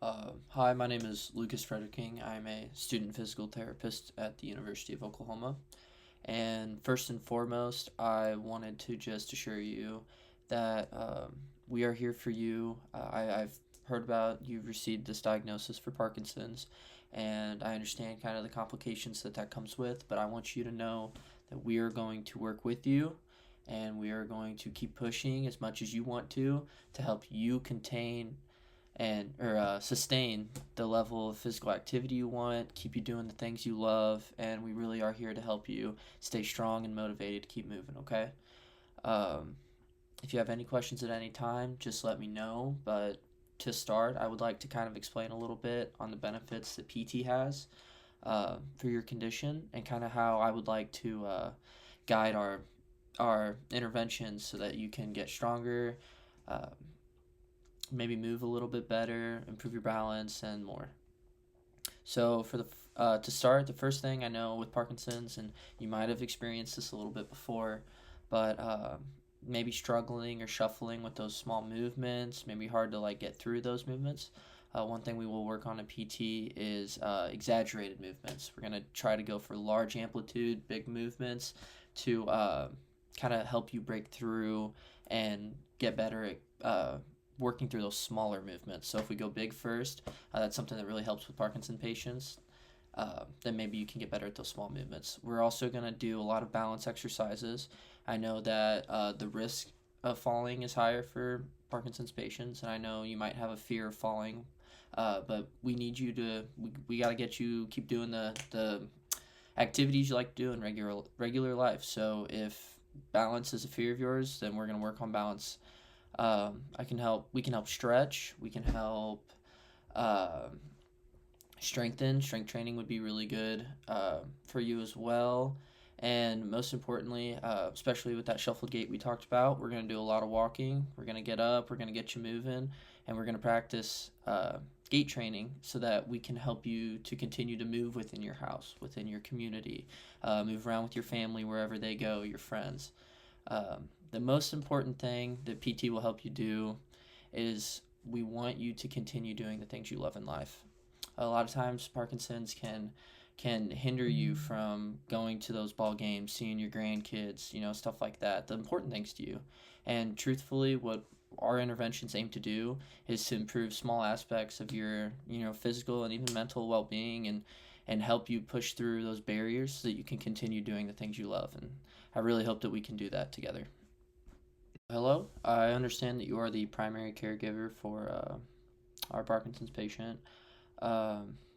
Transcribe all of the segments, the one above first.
Hi, my name is Lucas Frederiking. I'm a student physical therapist at the University of Oklahoma. And first and foremost, I wanted to just assure you that we are here for you. I've heard about you've received this diagnosis for Parkinson's, and I understand kind of the complications that comes with, but I want you to know that we are going to work with you and we are going to keep pushing as much as you want to help you contain and or sustain the level of physical activity you want, keep you doing the things you love, and we really are here to help you stay strong and motivated to keep moving. Okay. Um, if you have any questions at any time, just let me know. But to start, I would like to kind of explain a little bit on the benefits that PT has for your condition and kind of how I would like to guide our interventions so that you can get stronger, uh, maybe move a little bit better, improve your balance, and more. So for the to start, the first thing I know with Parkinson's, and you might have experienced this a little bit before, but maybe struggling or shuffling with those small movements, maybe hard to like get through those movements. One thing we will work on in PT is exaggerated movements. We're gonna try to go for large amplitude, big movements to kind of help you break through and get better at working through those smaller movements. So if we go big first, that's something that really helps with Parkinson patients. Then maybe you can get better at those small movements. We're also going to do a lot of balance exercises. I know that the risk of falling is higher for Parkinson's patients, and I know you might have a fear of falling, but we need you to, we got to get you keep doing the activities you like to do in regular life. So if balance is a fear of yours, then we're going to work on balance. I can help. We can help stretch. We can help uh, strengthen. Strength training would be really good for you as well. And most importantly, especially with that shuffle gait we talked about, we're going to do a lot of walking. We're going to get up. We're going to get you moving, and we're going to practice gait training so that we can help you to continue to move within your house, within your community, move around with your family wherever they go, your friends. The most important thing that PT will help you do is we want you to continue doing the things you love in life. A lot of times, Parkinson's can hinder you from going to those ball games, seeing your grandkids, stuff like that. The important things to you, and truthfully, what our interventions aim to do is to improve small aspects of your physical and even mental well-being and help you push through those barriers so that you can continue doing the things you love. And I really hope that we can do that together. Hello, I understand that you are the primary caregiver for our Parkinson's patient.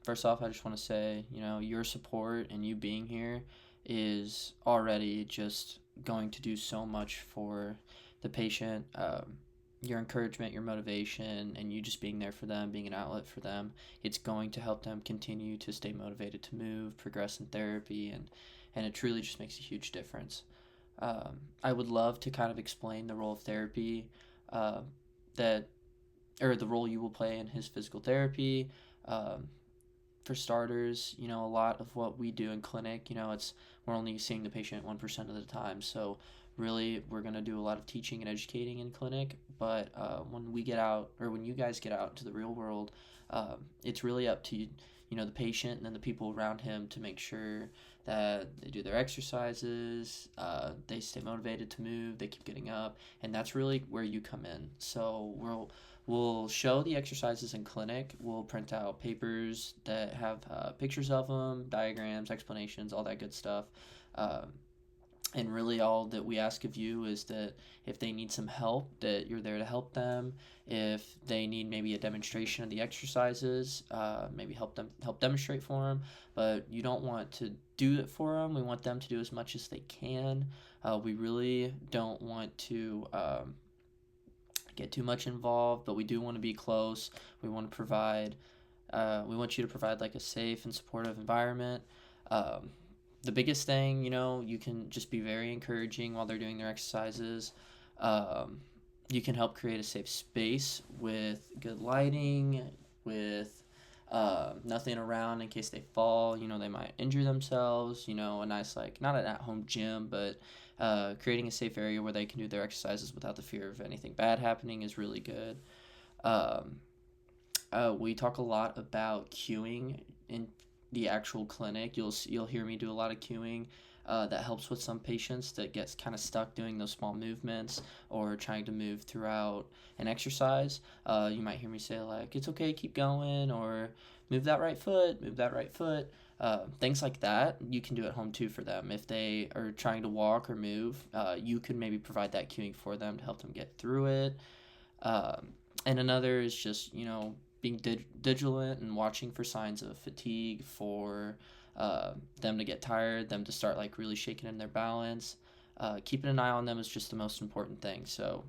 First off, I just want to say, your support and you being here is already just going to do so much for the patient. Your encouragement, your motivation, and you just being there for them, being an outlet for them, it's going to help them continue to stay motivated to move, progress in therapy, and it truly just makes a huge difference. I would love to kind of explain the role of therapy uh, that, or the role you will play in his physical therapy. Um, for starters, a lot of what we do in clinic, we're only seeing the patient 1% of the time. So really, we're going to do a lot of teaching and educating in clinic. But when we get out, or when you guys get out into the real world, it's really up to the patient and then the people around him to make sure that they do their exercises, they stay motivated to move, they keep getting up, and that's really where you come in. So we'll show the exercises in clinic. We'll print out papers that have pictures of them, diagrams, explanations, all that good stuff. Um, and really all that we ask of you is that if they need some help, that you're there to help them. If they need maybe a demonstration of the exercises, maybe help demonstrate for them. But you don't want to do it for them. We want them to do as much as they can. We really don't want to get too much involved, but we do want to be close. We want to provide. We want you to provide like a safe and supportive environment. Um, the biggest thing, you can just be very encouraging while they're doing their exercises. Um, you can help create a safe space with good lighting, with nothing around in case they fall. They might injure themselves. A nice, like, not an at home gym, but creating a safe area where they can do their exercises without the fear of anything bad happening is really good. Um, we talk a lot about cueing in the actual clinic. You'll hear me do a lot of cueing. That helps with some patients that gets kind of stuck doing those small movements or trying to move throughout an exercise. You might hear me say like, "It's okay, keep going," or "Move that right foot, move that right foot." Things like that you can do at home too for them. If they are trying to walk or move, you could maybe provide that cueing for them to help them get through it. Um, and another is just, being vigilant and watching for signs of fatigue, for them to get tired, them to start like really shaking in their balance. Keeping an eye on them is just the most important thing. So,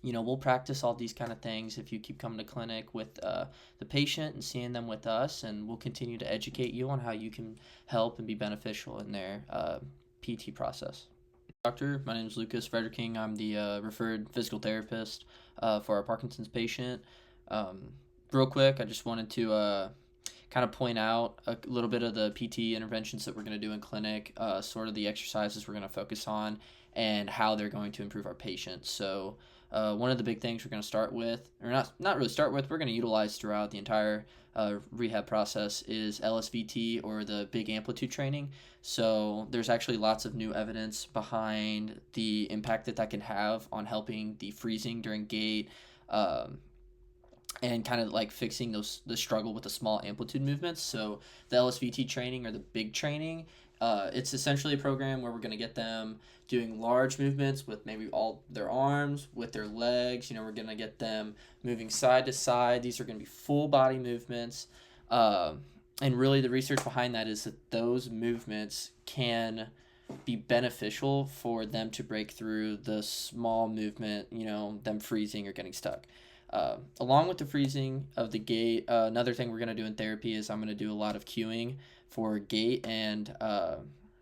we'll practice all these kind of things if you keep coming to clinic with the patient and seeing them with us, and we'll continue to educate you on how you can help and be beneficial in their PT process. Doctor, my name is Lucas Frederiking. I'm the referred physical therapist for our Parkinson's patient. Um, Real quick, I just wanted to kind of point out a little bit of the PT interventions that we're going to do in clinic, sort of the exercises we're going to focus on, and how they're going to improve our patients. So one of the big things we're going to start with, or not really start with, we're going to utilize throughout the entire rehab process is LSVT, or the big amplitude training. So there's actually lots of new evidence behind the impact that can have on helping the freezing during gait, and kind of like fixing the struggle with the small amplitude movements. So the LSVT training, or the big training, it's essentially a program where we're going to get them doing large movements with maybe all their arms, with their legs. We're going to get them moving side to side. These are going to be full body movements. And really the research behind that is that those movements can be beneficial for them to break through the small movement, them freezing or getting stuck. Along with the freezing of the gait, another thing we're going to do in therapy is I'm going to do a lot of cueing for gait, and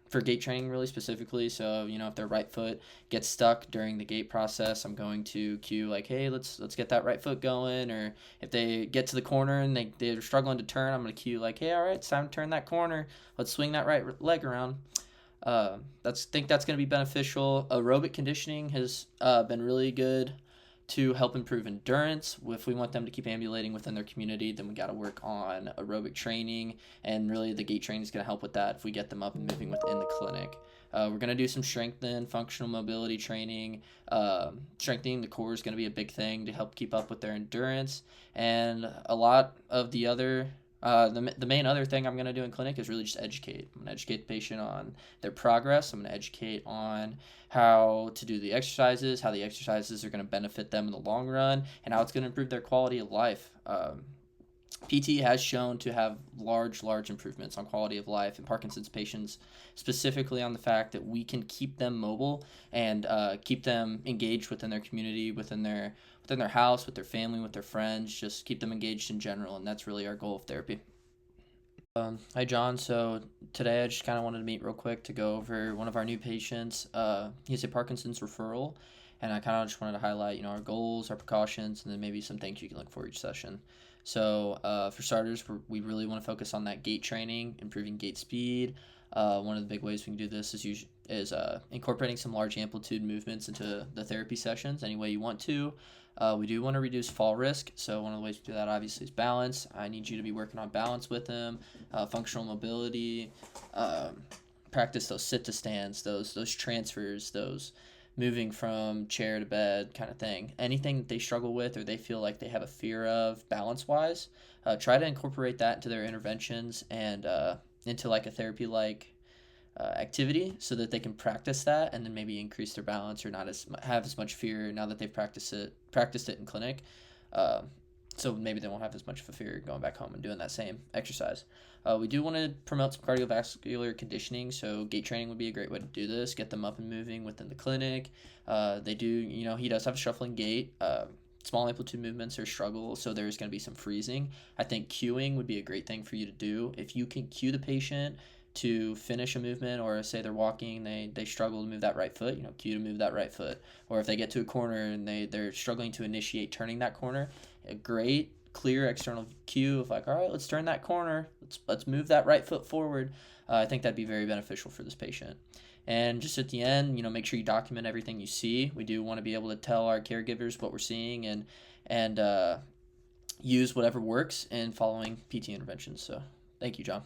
for gait training really specifically. So, if their right foot gets stuck during the gait process, I'm going to cue like, "Hey, let's get that right foot going." Or if they get to the corner and they're struggling to turn, I'm going to cue like, "Hey, all right, it's time to turn that corner. Let's swing that right leg around." Think that's going to be beneficial. Aerobic conditioning has been really good to help improve endurance. If we want them to keep ambulating within their community, then we got to work on aerobic training, and really the gait training is going to help with that if we get them up and moving within the clinic. We're going to do some strength and functional mobility training. Strengthening the core is going to be a big thing to help keep up with their endurance, and a lot of the other the main other thing I'm going to do in clinic is really just educate. I'm going to educate the patient on their progress. I'm going to educate on how to do the exercises, how the exercises are going to benefit them in the long run, and how it's going to improve their quality of life. PT has shown to have large improvements on quality of life in Parkinson's patients, specifically on the fact that we can keep them mobile and keep them engaged within their community, within their house, with their family, with their friends, just keep them engaged in general, and that's really our goal of therapy. Hi, John. So today I just kind of wanted to meet real quick to go over one of our new patients. He's a Parkinson's referral, and I kind of just wanted to highlight, our goals, our precautions, and then maybe some things you can look for each session. So for starters, we really want to focus on that gait training, improving gait speed. One of the big ways we can do this is incorporating some large amplitude movements into the therapy sessions any way you want to. We do want to reduce fall risk, so one of the ways we do that obviously is balance. I need you to be working on balance with him, functional mobility, practice those sit to stands, those transfers, those moving from chair to bed kind of thing. Anything that they struggle with or they feel like they have a fear of balance wise, try to incorporate that into their interventions and into like a therapy like activity, so that they can practice that and then maybe increase their balance or not have as much fear now that they've practiced it in clinic. So maybe they won't have as much of a fear going back home and doing that same exercise. We do want to promote some cardiovascular conditioning, so gait training would be a great way to do this, get them up and moving within the clinic. He does have a shuffling gait. Small amplitude movements are a struggle, so there's going to be some freezing. I think cueing would be a great thing for you to do. If you can cue the patient to finish a movement, or say they're walking, they struggle to move that right foot, cue to move that right foot. Or if they get to a corner and they're struggling to initiate turning that corner, a great clear external cue of like, all right, let's turn that corner, let's move that right foot forward. I think that'd be very beneficial for this patient. And just at the end, make sure you document everything you see. We do want to be able to tell our caregivers what we're seeing, and use whatever works in following PT interventions. So thank you, John.